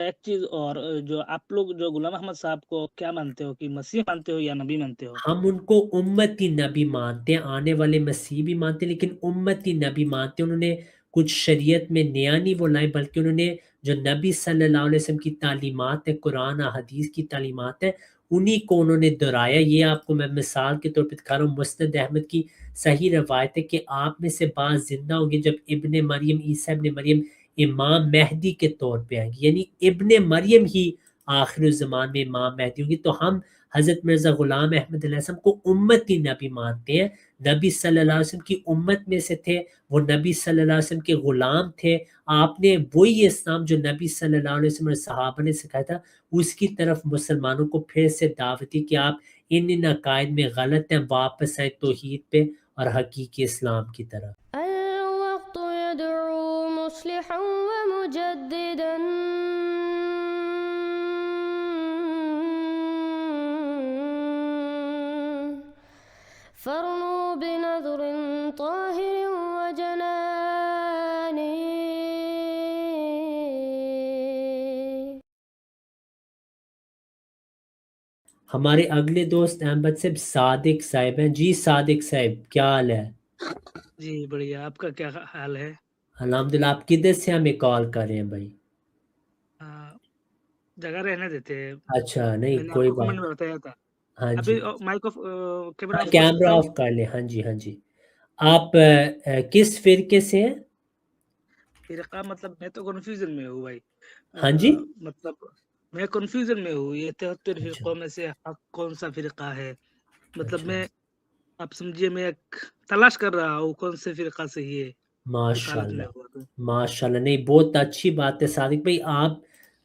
ایک چیز اور جو آپ لوگ جو غلام احمد صاحب کو کیا مانتے ہو کہ مسیح مانتے ہو یا نبی مانتے ہو؟ ہم ان کو امتی نبی مانتے ہیں، آنے والے مسیح بھی مانتے ہیں، لیکن امتی نبی مانتے ہیں۔ انہوں نے کچھ شریعت میں نیا نہیں وہ لائے، بلکہ انہوں نے جو نبی صلی اللہ علیہ وسلم کی تعلیمات ہے، قرآن حدیث کی تعلیمات ہے، انہی کو انہوں نے دہرایا۔ یہ آپ کو میں مثال کے طور پہ دکھا رہا ہوں، مسند احمد کی صحیح روایت ہے کہ آپ میں سے بعض زندہ ہوں گے جب ابن مریم، عیسیٰ ابن مریم امام مہدی کے طور پہ آئیں گے، یعنی ابن مریم ہی آخر الزمان میں امام مہدی ہوں گے۔ تو ہم حضرت مرزا غلام احمد علیہ السلام کو امتی نبی مانتے ہیں، نبی صلی اللہ علیہ وسلم کی امت میں سے تھے، وہ نبی صلی اللہ علیہ وسلم کے غلام تھے۔ آپ نے وہی اسلام جو نبی صلی اللہ علیہ وسلم اور صحابہ نے سکھایا تھا، اس کی طرف مسلمانوں کو پھر سے دعوت دی کہ آپ ان عقائد میں غلط ہیں، واپس آئیں توحید پہ اور حقیقی اسلام کی طرف۔ الوقت يدعو مصلحا ومجددا فارنوا بنظر طاهر وجنان ہمارے اگلے دوست احمد صاحب صادق صاحب ہیں۔ جی صادق صاحب، کیا حال ہے؟ جی بڑھیا، آپ کا کیا حال ہے؟ الحمدللہ۔ آپ کدھر سے ہمیں کال کر رہے ہیں بھائی؟ جگہ رہنے دیتے ہیں، اچھا، نہیں میں نے آپ کوئی کو بات۔ کمنٹ میں بتایا تھا۔ ہاں جی، ابھی مائک آف کیمرہ آف کر کیمرہ سکتا ہوں؟ آف کر لیں۔ ہاں جی، ہاں جی۔ آپ کس فرقے سے ہیں؟ فرقہ مطلب میں تو کنفیوژن میں ہوں بھائی۔ ہاں جی، مطلب میں کنفیوژن میں ہوں، یہ 73 اچھا فرقوں میں سے حق کون سا فرقہ ہے؟ مطلب اچھا، میں، آپ سمجھیے، میں ایک تلاش کر رہا ہوں کون سے فرقہ صحیح ہے، ماشاء جہالت میں اللہ ہوا تو۔ ماشاء اللہ۔ نہیں، بہت اچھی بات ہے صادق بھائی، آپ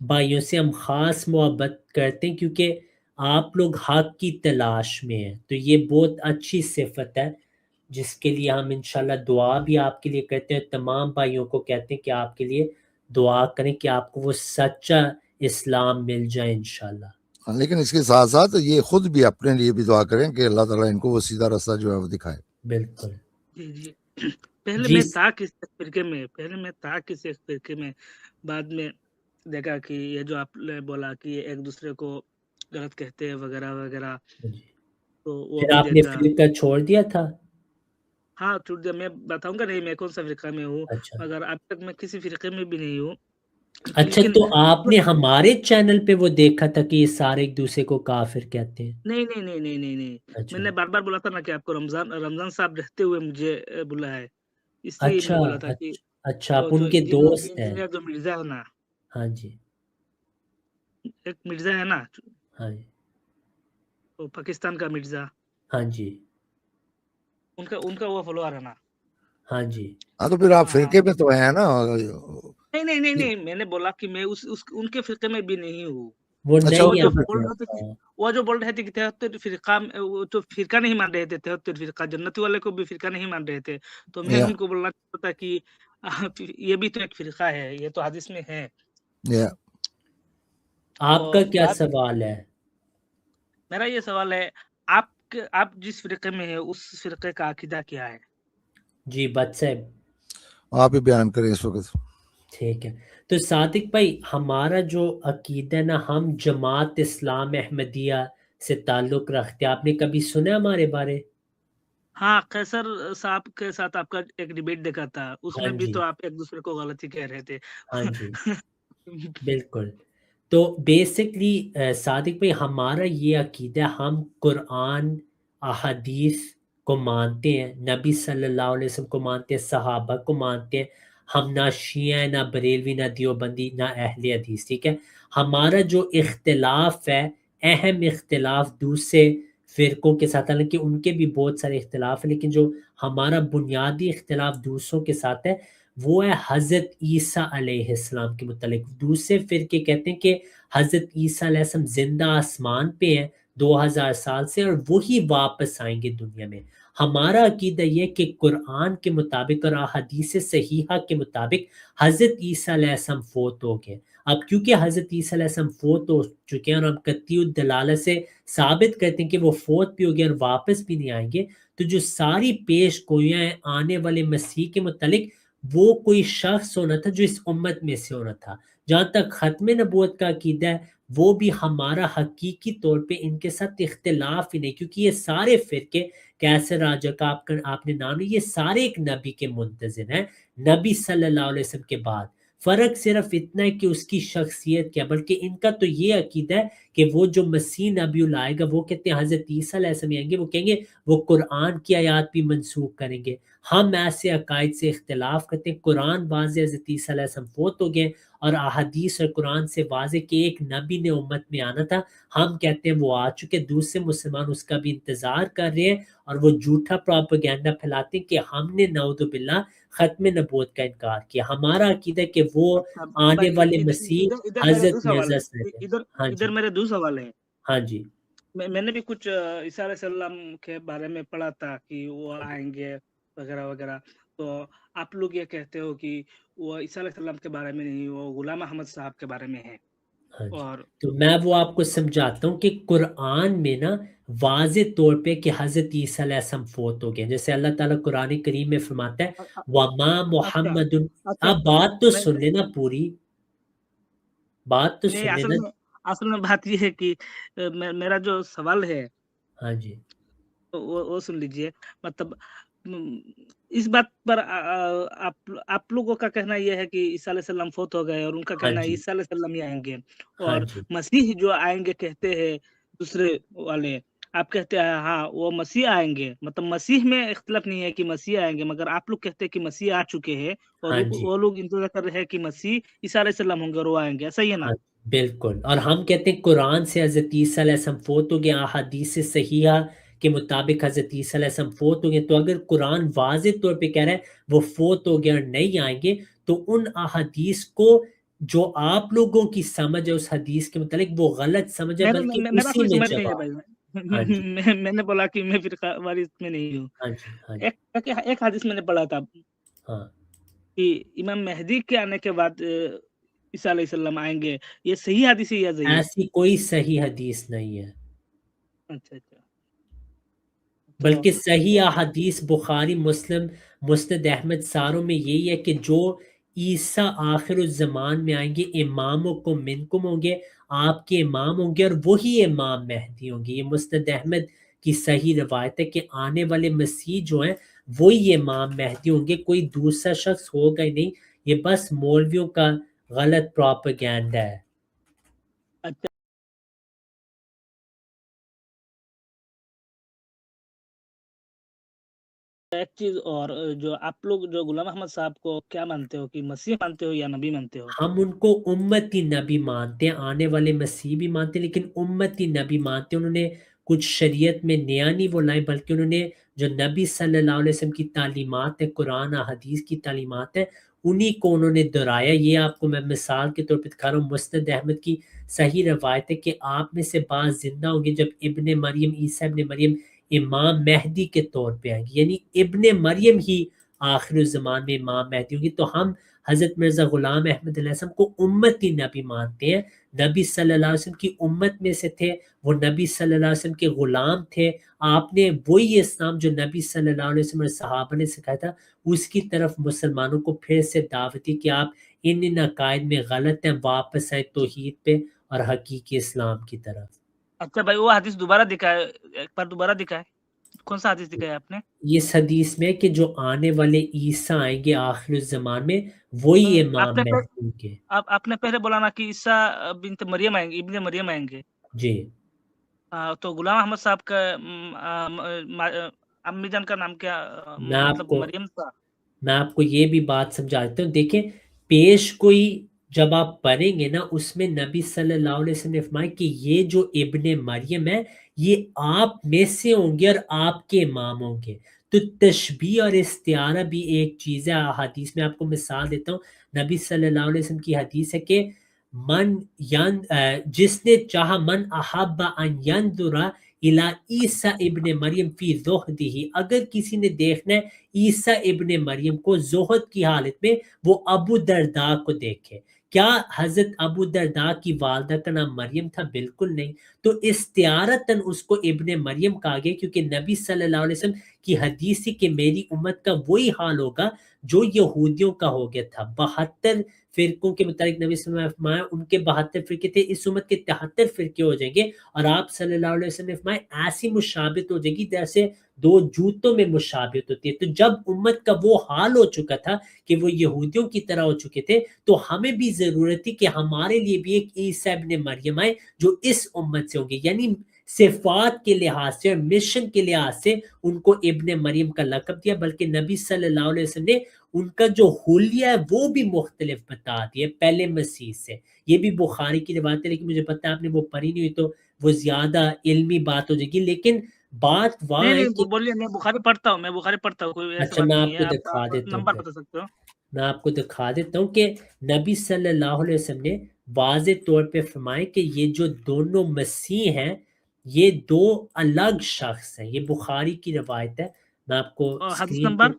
بھائیوں سے ہم خاص محبت کرتے ہیں کیونکہ آپ لوگ حق کی تلاش میں ہیں، تو یہ بہت اچھی صفت ہے جس کے لیے ہم انشاءاللہ دعا بھی آپ کے لیے کرتے ہیں۔ تمام بھائیوں کو کہتے ہیں کہ آپ کے لیے دعا کریں کہ آپ کو وہ سچا اسلام مل جائے انشاءاللہ۔ لیکن اس کے ساتھ ساتھ یہ خود بھی اپنے لیے بھی دعا کریں کہ اللہ تعالیٰ ان کو وہ سیدھا راستہ جو ہے وہ دکھائے۔ بالکل جی جی پہلے جی، میں تھا کس ایک فرقے میں، بعد میں دیکھا کہ یہ جو آپ نے بولا کہ یہ ایک دوسرے کو غلط کہتے ہیں وغیرہ وغیرہ، جی۔ تو وہ پھر بھی آپ نے دیکھا۔ فرقہ چھوڑ دیا تھا؟ ہاں چھوٹ دیا، میں بتاؤں گا نہیں میں کون سا فرقہ میں ہوں، اچھا مگر اب تک میں کسی فرقے میں بھی نہیں ہوں، اچھا، لیکن تو آپ نے ہمارے چینل پہ وہ دیکھا تھا کہ یہ سارے ایک دوسرے کو کافر کہتے ہیں؟ نہیں نہیں نہیں نہیں نہیں نہیں، میں اچھا نے بار بار بولا تھا نا کہ آپ کو رمضان صاحب رہتے ہوئے مجھے بولا ہے، اس لیے میں اچھا نے بولا تھا کہ اچھا، آپ وہ جو ان کے دوست ہیں؟ انجینئر جو مرزا ہے نا، ہاں جی، ایک مرزا ہے نا، ہاں جی، وہ پاکستان کا مرزا، ہاں جی، ان کا وہ فالوور ہے نا۔ ہاں جی۔ ہاں تو پھر آپ ہاں فرقے میں تو ہیں نا۔ نہیں نہیں نہیں نہیں، میں نے بولا کہ میں ان کے فرقے میں بھی نہیں ہوں۔ وہ اچھا، وہ نہیں جو آپ بول کو، رہے تھے وہ جو بول رہے تھے کہ 73 فرقہ، وہ تو فرقہ نہیں مان رہے تھے، 73 فرقہ جنتی والے کو بھی فرقہ نہیں مان رہے تھے، تو میں یا ان کو بولنا چاہتا تھا کہ یہ بھی تو ایک فرقہ ہے، یہ تو حدیث میں ہے۔ یا آپ کا تو کیا بات، سوال ہے؟ میرا یہ سوال ہے، آپ جس فرقے میں ہیں اس فرقے کا عقیدہ کیا ہے؟ جی بت صاحب، آپ ہی بیان کریں اس وقت۔ ٹھیک ہے۔ تو صادق بھائی، ہمارا جو عقیدہ نا، ہم جماعت اسلام احمدیہ سے تعلق رکھتے ہیں۔ آپ نے کبھی سنا ہمارے بارے؟ ہاں، قیصر صاحب کے ساتھ آپ کا ایک ڈیبیٹ دیکھا تھا، اس ہاں میں بھی جی، تو آپ ایک دوسرے کو غلط ہی کہہ رہے تھے۔ ہاں جی، بالکل۔ تو بیسکلی صادق بھائی، ہمارا یہ عقیدہ، ہم قرآن احادیث کو مانتے ہیں، نبی صلی اللہ علیہ وسلم کو مانتے ہیں، صحابہ کو مانتے ہیں۔ ہم نہ شیعہ ہیں، نہ بریلوی، نہ دیوبندی، نہ اہل حدیث، ٹھیک ہے۔ ہمارا جو اختلاف ہے، اہم اختلاف دوسرے فرقوں کے ساتھ، حالانکہ ان کے بھی بہت سارے اختلاف ہیں، لیکن جو ہمارا بنیادی اختلاف دوسروں کے ساتھ ہے وہ ہے حضرت عیسیٰ علیہ السلام کے متعلق۔ دوسرے فرقے کہتے ہیں کہ حضرت عیسیٰ علیہ السلام زندہ آسمان پہ ہیں 2000 سال سے، اور وہی واپس آئیں گے دنیا میں۔ ہمارا عقیدہ یہ کہ قرآن کے مطابق اور احادیث صحیحہ کے مطابق حضرت عیسیٰ علیہ السلام فوت ہو گئے۔ اب کیونکہ حضرت عیسیٰ علیہ السلام فوت ہو چکے ہیں اور ہم قطعی الدلالہ سے ثابت کرتے ہیں کہ وہ فوت بھی ہو گئے اور واپس بھی نہیں آئیں گے، تو جو ساری پیش گوئیاں ہیں آنے والے مسیح کے متعلق، وہ کوئی شخص ہونا تھا جو اس امت میں سے ہونا تھا۔ جہاں تک ختم نبوت کا عقیدہ ہے وہ بھی ہمارا حقیقی طور پہ ان کے ساتھ اختلاف ہی نہیں، کیونکہ یہ سارے فرقے کیسر راجہ کا آپ نے نام لیا، یہ سارے ایک نبی کے منتظر ہیں نبی صلی اللہ علیہ وسلم کے بعد۔ فرق صرف اتنا ہے کہ اس کی شخصیت کیا، بلکہ ان کا تو یہ عقیدہ ہے کہ وہ جو مسیح نبی اللہ آئے گا وہ کہتے ہیں حضرت عیسیٰ علیہ السلام آئیں گے، وہ کہیں گے وہ قرآن کی آیات بھی منسوخ کریں گے۔ ہم ایسے عقائد سے اختلاف کرتے ہیں، قرآن واضح حضرت عیسیٰ علیہ السلام فوت ہو گئے، اور احادیث اور قرآن سے واضح کہ ایک نبی نے امت میں آنا تھا، ہم کہتے ہیں وہ آ چکے، دوسرے مسلمان اس کا بھی انتظار کر رہے ہیں، اور وہ جھوٹا پروپیگنڈا پھیلاتے ہیں کہ ہم نے نعوذ باللہ ختم نبوت کا انکار کیا۔ ہمارا عقیدہ ہے کہ وہ آنے والے مسیح حضرت مرزا صلی اللہ۔ ہاں جی، ادھر میرے دو سوال ہیں۔ ہاں جی، میں نے بھی کچھ عیسیٰ علیہ السلام کے بارے میں پڑھا تھا کہ وہ آئیں گے وغیرہ وغیرہ، تو آپ لوگ یہ کہتے ہو کہ وہ عیسیٰ علیہ السلام کے بارے میں نہیں، وہ غلام احمد صاحب کے بارے میں ہے۔ ہاں جی، اور تو میں وہ آپ کو سمجھاتا ہوں کہ قرآن میں نا واضح طور پہ کہ حضرت عیسیٰ علیہ السلام فوت ہو گئے، جیسے اللہ تعالیٰ قرآن کریم میں فرماتا ہے وَمَا مُحَمَّدٌ۔ اچھا آپ بات تو سن لینا، پوری بات تو نہیں، سن لینا۔ اصل میں بات یہ ہے کہ میرا جو سوال ہے ہاں جی، وہ سن لیجئے۔ مطلب اس بات پر آپ لوگوں کا کہنا یہ ہے کہ عیسیٰ علیہ السلام فوت ہو گئے، اور ان کا ہاں کہنا ہے جی، عیسیٰ علیہ السلام ہی آئیں گے، ہاں اور جی، مسیح جو آئیں گے کہتے ہیں دوسرے والے، آپ کہتے ہیں ہاں وہ مسیح آئیں گے۔ مطلب مسیح میں اختلاف نہیں ہے کہ مسیح آئیں گے، مگر آپ لوگ کہتے ہیں کہ مسیح آ چکے ہیں، اور ہاں جی، وہ لوگ انتظار کر رہے ہیں کہ مسیح عیسیٰ علیہ السلام ہوں گے اور وہ آئیں گے، صحیح ہے نا؟ ہاں بالکل۔ اور ہم کہتے ہیں قرآن سے حضرت عیسیٰ علیہ السلام فوت ہو گئے، احادیث صحیحہ کے مطابق حضرت عیسیٰ علیہ السلام فوت ہو گئے، تو اگر قرآن واضح طور پہ کہہ رہا ہے وہ فوت ہو گئے اور نہیں آئیں گے، تو ان احادیث کو جو آپ لوگوں کی سمجھ ہے اس حدیث کے متعلق وہ غلط سمجھ ہے، بلکہ میرا اسی کوئی میں سمجھ نہیں ہے جواب۔ بھائی، ہاں جی، میں نے بولا کہ میں فرقہ واریث میں نہیں ہوں۔ ہاں جی، ہاں جی، ایک حدیث میں نے پڑھا تھا ہاں، کہ امام مہدی کے آنے کے بعد عیسیٰ علیہ السلام آئیں گے، یہ صحیح حدیث ہے یا ضعیف؟ ایسی کوئی صحیح حدیث نہیں ہے، اچھا اچھا، بلکہ صحیح تو احادیث بخاری، مسلم، مسند احمد ساروں میں یہی ہے کہ جو عیسیٰ آخر الزمان میں آئیں گے امامکم منکم ہوں گے، آپ کے امام ہوں گے، اور وہی امام مہدی ہوں گے۔ یہ مسند احمد کی صحیح روایت ہے کہ آنے والے مسیح جو ہیں وہی امام مہدی ہوں گے، کوئی دوسرا شخص ہوگا ہی نہیں۔ یہ بس مولویوں کا غلط پروپیگنڈا ہے۔ اچھا، ایک چیز اور، جو آپ لوگ جو غلام احمد صاحب کو کیا مانتے ہو، کہ مسیح مانتے ہو یا نبی مانتے ہو؟ ہم ان کو امتی نبی مانتے ہیں، آنے والے مسیح بھی مانتے ہیں، لیکن امتی نبی مانتے ہیں۔ انہوں نے کچھ شریعت میں نیا نہیں وہ لائے، بلکہ انہوں نے جو نبی صلی اللہ علیہ وسلم کی تعلیمات ہے، قرآن حدیث کی تعلیمات ہے، انہی کو انہوں نے دہرایا۔ یہ آپ کو میں مثال کے طور پہ دکھا رہا ہوں، مسند احمد کی صحیح روایت ہے کہ آپ میں سے بعض زندہ ہوں گے جب ابن مریم، عیسیٰ ابن مریم امام مہدی کے طور پہ آئیں گے، یعنی ابن مریم ہی آخر الزمان میں امام مہدی ہوں گی۔ تو ہم حضرت مرزا غلام احمد علیہ السلام کو امتی نبی مانتے ہیں، نبی صلی اللہ علیہ وسلم کی امت میں سے تھے، وہ نبی صلی اللہ علیہ وسلم کے غلام تھے۔ آپ نے وہی اسلام جو نبی صلی اللہ علیہ وسلم اور صحابہ نے سکھایا تھا اس کی طرف مسلمانوں کو پھر سے دعوت دی کہ آپ ان عقائد میں غلط ہیں، واپس آئے توحید پہ اور حقیقی اسلام کی طرف۔ اچھا بھائی، وہ حدیث دوبارہ دکھائے، ایک بار دوبارہ دکھائے، کون سا حدیث دکھایا آپ نے؟ اس حدیث میں کہ جو آنے والے عیسیٰ آئیں گے آخر الزمان میں وہی امام مہدی کے۔ آپ نے پہلے بولا نا کہ عیسیٰ بنت مریم آئیں گے، ابن مریم آئیں گے، جی، تو غلام احمد صاحب کا امی جان کا نام کیا، مطلب مریم تھا؟ میں آپ کو یہ بھی بات سمجھا دیتا ہوں۔ دیکھیں، پیش کوئی جب آپ پڑھیں گے نا اس میں نبی صلی اللہ علیہ وسلم نے فرمایا کہ یہ جو ابن مریم ہے یہ آپ میں سے ہوں گے اور آپ کے امام ہوں گے۔ تو تشبیہ اور استعارہ بھی ایک چیز ہے۔ حدیث میں آپ کو مثال دیتا ہوں، نبی صلی اللہ علیہ وسلم کی حدیث ہے کہ جس نے چاہا من احب ان ینظر الی عیسیٰ ابن مریم فی زہدہ، اگر کسی نے دیکھنا ہے عیسیٰ ابن مریم کو زہد کی حالت میں، وہ ابو درداء کو دیکھے۔ کیا حضرت ابو درداء کی والدہ کا نام مریم تھا؟ بالکل نہیں۔ تو استعارتاً اس کو ابن مریم کہا گیا، کیونکہ نبی صلی اللہ علیہ وسلم کی حدیث تھی کہ میری امت کا وہی حال ہوگا جو یہودیوں کا ہو گیا تھا۔ 72 فرقوں کے متعلق نبی صلی اللہ علیہ وسلم نے فرمایا ان کے 72 فرقے تھے، اس امت کے 73 فرقے ہو جائیں گے، اور آپ صلی اللہ علیہ وسلم نے فرمایا ایسی مشابہت ہو جائے گی جیسے دو جوتوں میں مشابہت ہوتی ہے۔ تو جب امت کا وہ حال ہو چکا تھا کہ وہ یہودیوں کی طرح ہو چکے تھے، تو ہمیں بھی ضرورت تھی کہ ہمارے لیے بھی ایک عیسیٰ ابن مریم آئے جو اس امت سے ہوں گے، یعنی صفات کے لحاظ سے اور مشن کے لحاظ سے ان کو ابن مریم کا لقب دیا، بلکہ نبی صلی اللہ علیہ وسلم نے ان کا جو حلیہ ہے وہ بھی مختلف بتا دیا پہلے مسیح سے۔ یہ بھی بخاری کی روایت ہے، لیکن مجھے پتہ ہے آپ نے وہ پڑھی نہیں ہوئی تو وہ زیادہ علمی بات ہو جائے گی، لیکن بات وہاں ہے کہ بولیے، میں بخاری پڑھتا ہوں، کوئی ایسی اچھا بات میں نہیں آپ ہے، کو دکھا دیتا ہوں، نمبر بتا سکتے ہو۔ میں آپ کو دکھا دیتا ہوں کہ نبی صلی اللہ علیہ وسلم نے واضح طور پہ فرمائے کہ یہ جو دونوں مسیح ہیں یہ دو الگ شخص ہیں۔ یہ بخاری کی روایت ہے، میں آپ کو حدیث اسکرین پہ، نمبر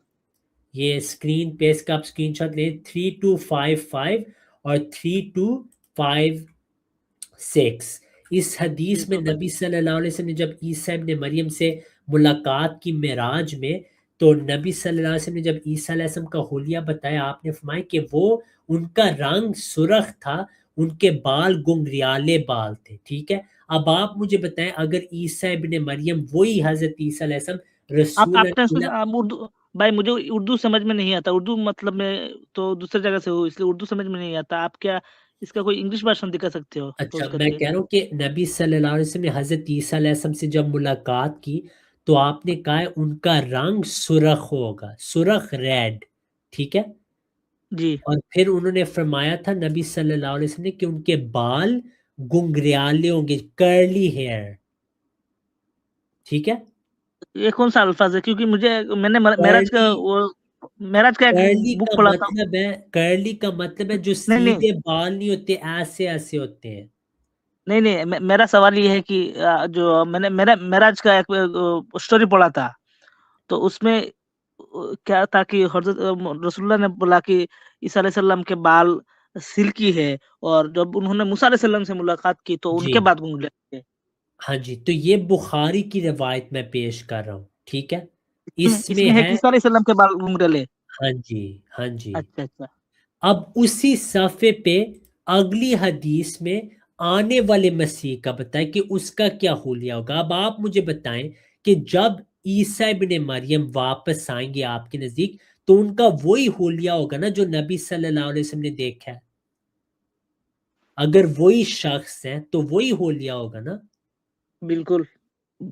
یہ اسکرین پہ اس کا آپ اسکرین شاٹ لیں، 3255 اور 3256۔ اس حدیث میں نبی صلی اللہ علیہ وسلم نے جب عیسیٰ ابن مریم سے ملاقات کی معراج میں، تو نبی صلی اللہ علیہ وسلم نے جب عیسیٰ علیہ السلام کا حلیہ بتایا، آپ نے فرمایا کہ وہ ان کا رنگ سرخ تھا، ان کے بال گنگریالے بال تھے، ٹھیک ہے۔ اب آپ مجھے بتائیں اگر عیسیٰ ابن مریم وہی حضرت عیسیٰ علیہ السلام رسول آپ اللہ، اردو بھائی، مجھے اردو سمجھ میں نہیں آتا، اردو مطلب میں تو دوسری جگہ سے ہوں، اس لیے اردو سمجھ میں نہیں آتا، آپ کیا اس کا کوئی انگلش ورژن دکھا سکتے ہو؟ اچھا میں کہہ رہا ہوں کہ نبی صلی اللہ علیہ وسلم نے حضرت عیسیٰ علیہ السلام سے جب ملاقات کی تو آپ نے کہا ہے ان کا رنگ سرخ ہوگا، سرخ ریڈ، ٹھیک ہے۔ جی، اور پھر انہوں نے فرمایا تھا نبی صلی اللہ علیہ وسلم نے کہ ان کے بال گنگریالے ہوں گے، کرلی ہیئر، ٹھیک ہے۔ یہ کون سا الفاظ ہے؟ کیونکہ میں نے معراج کا کرلی بک کا پڑھا تھا۔ مطلب ہے، کرلی کا مطلب ہے جو نہیں سیدھے بال نہیں ہوتے، ایسے ایسے ہوتے ہیں۔ نہیں، میرا سوال یہ ہے کہ جو میں نے معراج کا ایک اسٹوری پڑھا تھا، تو اس میں کیا تھا کہ حضرت رسول اللہ نے بولا کہ عیسیٰ علیہ السلام کے بال سلکی ہے، اور جب انہوں نے موسیٰ علیہ السلام سے ملاقات کی تو ان جی کے بعد گنگلے تھے۔ ہاں جی، تو یہ بخاری کی روایت میں پیش کر رہا ہوں، ٹھیک ہے۔ اس اس میں میں ہے ہے، کہ عیسیٰ علیہ السلام کے بال گنگلے۔ ہاں جی ہاں جی۔ اچھا، اب اسی صفحے پہ اگلی حدیث میں آنے والے مسیح کا بتائیں کہ اس کا کیا حلیہ ہوگا۔ اب آپ مجھے بتائیں کہ جب عیسیٰ ابن مریم واپس آئیں گے آپ کے نزدیک تو ان کا وہی حلیہ ہوگا نا جو نبی صلی اللہ علیہ وسلم نے دیکھا ہے؟ اگر وہی شخص ہیں تو وہی حلیہ ہوگا نا، بالکل۔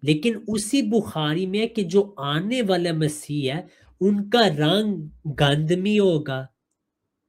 لیکن اسی بخاری میں کہ جو آنے والا مسیح ہے ان کا رنگ گندمی ہوگا،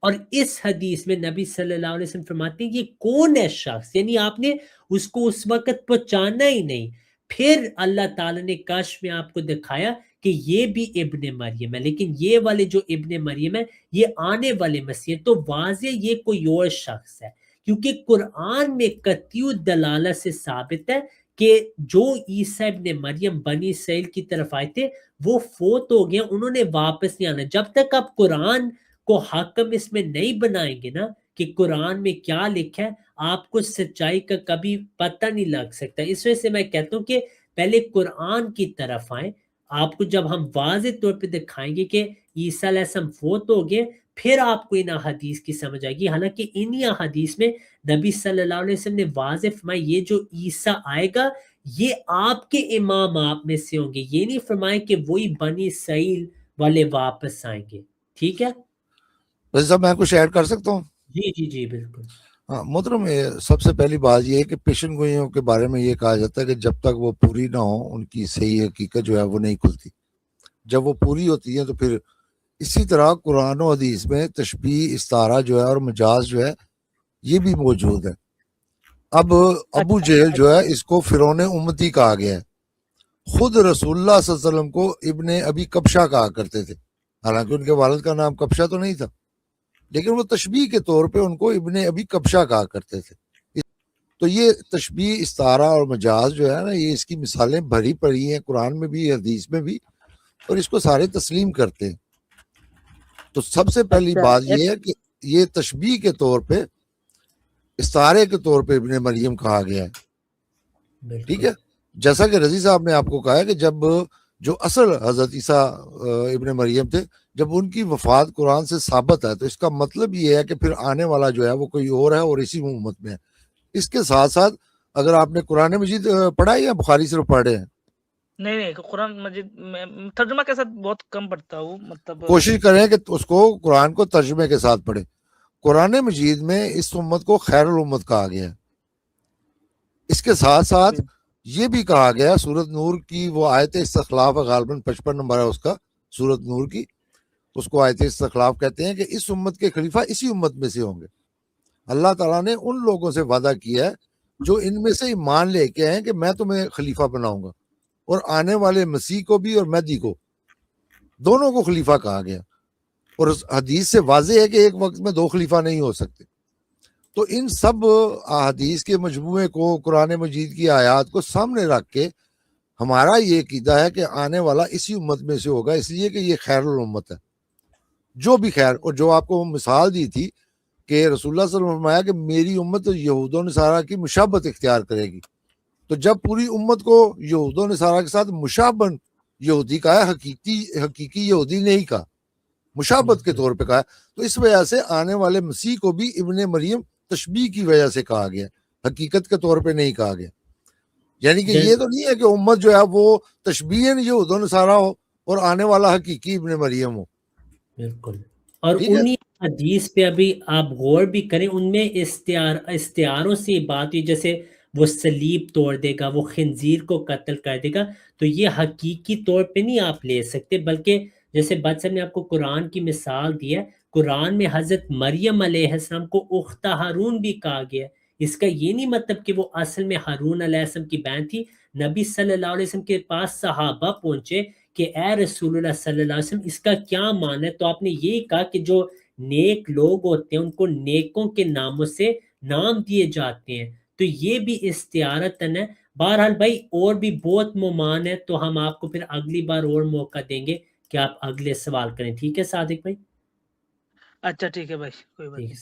اور اس حدیث میں نبی صلی اللہ علیہ وسلم فرماتے ہیں یہ کون ہے شخص، یعنی آپ نے اس کو اس وقت پہچانا ہی نہیں۔ پھر اللہ تعالیٰ نے کشف میں آپ کو دکھایا کہ یہ بھی ابن مریم ہے، لیکن یہ والے جو ابن مریم ہے یہ آنے والے مسیح ہے، تو واضح یہ کوئی اور شخص ہے، کیونکہ قرآن میں قطعی دلالت سے ثابت ہے کہ جو عیسیٰ ابن مریم بنی اسرائیل کی طرف آئے تھے وہ فوت ہو گئے، انہوں نے واپس نہیں آنا۔ جب تک آپ قرآن کو حاکم اس میں نہیں بنائیں گے نا کہ قرآن میں کیا لکھا ہے، آپ کو سچائی کا کبھی پتہ نہیں لگ سکتا۔ اس وجہ سے میں کہتا ہوں کہ پہلے قرآن کی طرف آئیں، آپ کو جب ہم واضح طور پہ دکھائیں گے کہ عیسیٰ علیہ السلام فوت ہو گئے، پھر آپ کو ان حدیث کی سمجھ آئے گی۔ حالانکہ انہی حدیث میں نبی صلی اللہ علیہ وسلم نے واضح فرمایا یہ جو عیسیٰ آئے گا یہ آپ کے امام آپ میں سے ہوں گے، یہ نہیں فرمایا کہ وہی بنی اسرائیل والے واپس آئیں گے، ٹھیک ہے۔ ویسے صاحب میں کچھ ایڈ کر سکتا ہوں؟ جی بالکل۔ ہاں محترم، سب سے پہلی بات یہ ہے کہ پیشن گوئیوں کے بارے میں یہ کہا جاتا ہے کہ جب تک وہ پوری نہ ہو ان کی صحیح حقیقت جو ہے وہ نہیں کھلتی، جب وہ پوری ہوتی ہے تو پھر اسی طرح قرآن و حدیث میں تشبیہ، استعارہ جو ہے اور مجاز جو ہے یہ بھی موجود ہے۔ اب ابو جہل جو ہے اس کو فرعون امتی کہا گیا ہے، خود رسول اللہ صلی اللہ علیہ وسلم کو ابن ابی کبشہ کہا کرتے تھے، حالانکہ ان کے والد کا نام کبشہ تو نہیں تھا، لیکن وہ تشبیہ کے طور پہ ان کو ابن ابی کبشہ کہا کرتے تھے۔ تو یہ تشبیہ، استعارہ اور مجاز جو ہے نا، یہ اس کی مثالیں بھری پڑی ہیں قرآن میں بھی حدیث میں بھی، اور اس کو سارے تسلیم کرتے ہیں۔ تو سب سے پہلی بات یہ ہے کہ یہ تشبیہ کے طور پہ، استعارے کے طور پہ ابن مریم کہا گیا ہے، ٹھیک ہے۔ جیسا کہ رضی صاحب نے آپ کو کہا ہے کہ جب جو اصل حضرت عیسیٰ ابن مریم تھے، جب ان کی وفات قرآن سے ثابت ہے تو اس کا مطلب یہ ہے کہ پھر آنے والا جو ہے وہ کوئی اور ہے اور اسی امت میں ہے۔ اس کے ساتھ ساتھ اگر آپ نے قرآن مجید پڑھا ہے یا بخاری صرف پڑھے ہیں؟ نہیں قرآن مجید میں ترجمہ کے ساتھ بہت کم پڑھتا ہوں، مطلب کوشش کریں کہ اس کو قرآن کو ترجمے کے ساتھ پڑھیں۔ قرآن مجید میں اس امت کو خیر الامت کہا گیا ہے۔ اس کے ساتھ ساتھ یہ بھی کہا گیا سورت نور کی وہ آیت استخلاف ہے، غالباً 55 نمبر ہے اس کا، سورت نور کی، اس کو آیت استخلاف کہتے ہیں کہ اس امت کے خلیفہ اسی امت میں سے ہوں گے۔ اللہ تعالیٰ نے ان لوگوں سے وعدہ کیا ہے جو ان میں سے ایمان لے کے ہیں کہ میں تمہیں خلیفہ بناؤں گا، اور آنے والے مسیح کو بھی اور مہدی کو، دونوں کو خلیفہ کہا گیا۔ اور اس حدیث سے واضح ہے کہ ایک وقت میں دو خلیفہ نہیں ہو سکتے۔ تو ان سب احادیث کے مجموعے کو، قرآن مجید کی آیات کو سامنے رکھ کے ہمارا یہ عقیدہ ہے کہ آنے والا اسی امت میں سے ہوگا، اس لیے کہ یہ خیر الامت ہے۔ جو بھی خیر، اور جو آپ کو مثال دی تھی کہ رسول اللہ صلی اللہ علیہ وسلم نے فرمایا کہ میری امت یہود و نصارہ کی مشابہت اختیار کرے گی، تو جب پوری امت کو یہود و نصارہ کے ساتھ مشابہ یہودی کہا ہے، حقیقی یہودی نہیں کہا، مشابہت کے طور پہ کہا ہے، تو اس وجہ سے آنے والے مسیح کو بھی ابن مریم تشبیہ کی وجہ سے کہا گیا، حقیقت کے طور پہ نہیں کہا گیا۔ یعنی کہ یہ تو نہیں ہے کہ امت جو ہے وہ تشبیہاً یہود و نصارہ ہو اور آنے والا حقیقی ابن مریم ہو۔ بالکل، اور انہی حدیث پہ ابھی آپ غور بھی کریں، ان میں استعاروں سے بات ہوئی، جیسے وہ صلیب توڑ دے گا، وہ خنزیر کو قتل کر دے گا، تو یہ حقیقی طور پہ نہیں آپ لے سکتے، بلکہ جیسے بچ صاحب نے آپ کو قرآن کی مثال دی ہے، قرآن میں حضرت مریم علیہ السلام کو اخت ہارون بھی کہا گیا ہے۔ اس کا یہ نہیں مطلب کہ وہ اصل میں ہارون علیہ السلام کی بہن تھی۔ نبی صلی اللہ علیہ وسلم کے پاس صحابہ پہنچے کہ اے رسول اللہ صلی اللہ علیہ وسلم اس کا کیا معنی ہے، تو آپ نے یہی کہا کہ جو نیک لوگ ہوتے ہیں ان کو نیکوں کے ناموں سے نام دیے جاتے ہیں، تو یہ بھی استعارتاً ہے۔ بہرحال بھائی اور بھی بہت ممان ہے، تو ہم آپ کو پھر اگلی بار اور موقع دیں گے کہ آپ اگلے سوال کریں، ٹھیک ہے صادق بھائی؟ اچھا ٹھیک ہے بھائی، کوئی بات نہیں۔